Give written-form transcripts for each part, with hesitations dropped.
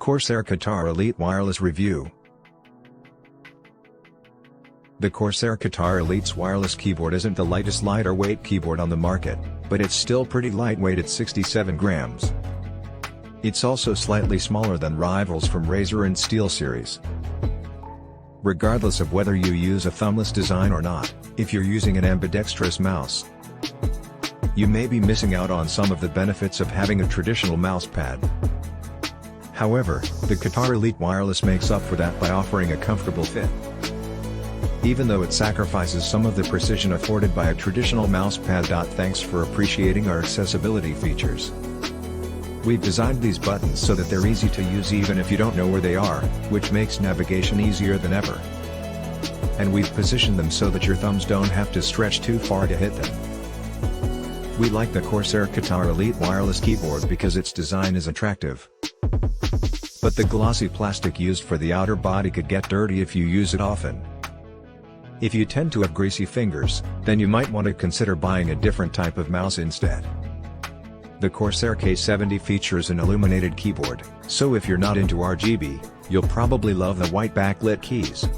Corsair Katar Elite Wireless Review. The Corsair Katar Elite's wireless keyboard isn't the lightest lighter weight keyboard on the market, but it's still pretty lightweight at 67 grams. It's also slightly smaller than rivals from Razer and SteelSeries. Regardless of whether you use a thumbless design or not, if you're using an ambidextrous mouse, you may be missing out on some of the benefits of having a traditional mousepad. However, the Katar Elite Wireless makes up for that by offering a comfortable fit. Even though it sacrifices some of the precision afforded by a traditional mousepad. Thanks for appreciating our accessibility features. We've designed these buttons so that they're easy to use even if you don't know where they are, which makes navigation easier than ever. And we've positioned them so that your thumbs don't have to stretch too far to hit them. We like the Corsair Katar Elite Wireless keyboard because its design is attractive. But the glossy plastic used for the outer body could get dirty if you use it often. If you tend to have greasy fingers, then you might want to consider buying a different type of mouse instead. The Corsair K70 features an illuminated keyboard, so if you're not into RGB, you'll probably love the white backlit keys.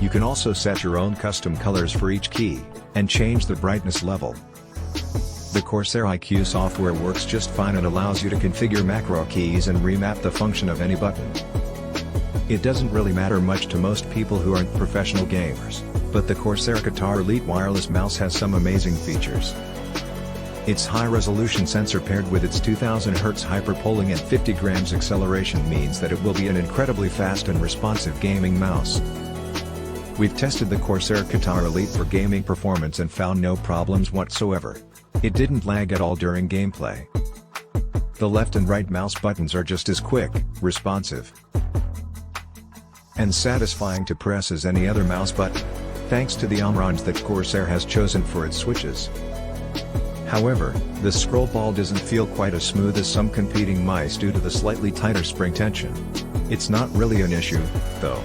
You can also set your own custom colors for each key, and change the brightness level. The Corsair IQ software works just fine and allows you to configure macro keys and remap the function of any button. It doesn't really matter much to most people who aren't professional gamers, but the Corsair Katar Elite Wireless mouse has some amazing features. Its high-resolution sensor paired with its 2000 Hz hyperpolling and 50 grams acceleration means that it will be an incredibly fast and responsive gaming mouse. We've tested the Corsair Katar Elite for gaming performance and found no problems whatsoever. It didn't lag at all during gameplay. The left and right mouse buttons are just as quick, responsive, and satisfying to press as any other mouse button, thanks to the armbands that Corsair has chosen for its switches. However, the scroll ball doesn't feel quite as smooth as some competing mice due to the slightly tighter spring tension. It's not really an issue, though.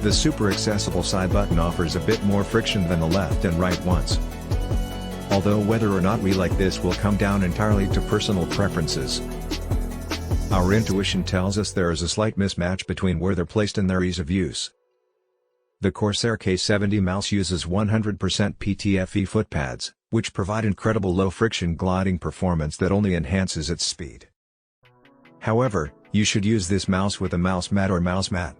The super accessible side button offers a bit more friction than the left and right ones. Although whether or not we like this will come down entirely to personal preferences. Our intuition tells us there is a slight mismatch between where they're placed and their ease of use. The Corsair K70 mouse uses 100% PTFE footpads, which provide incredible low-friction gliding performance that only enhances its speed. However, you should use this mouse with a mouse mat or mouse mat.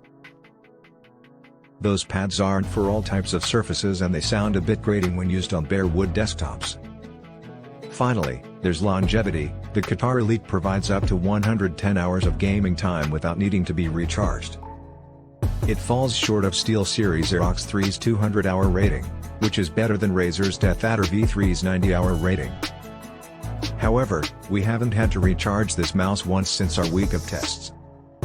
Those pads aren't for all types of surfaces and they sound a bit grating when used on bare wood desktops. Finally, there's longevity. The Katar Elite provides up to 110 hours of gaming time without needing to be recharged. It falls short of SteelSeries Aerox 3's 200-hour rating, which is better than Razer's DeathAdder V3's 90-hour rating. However, we haven't had to recharge this mouse once since our week of tests.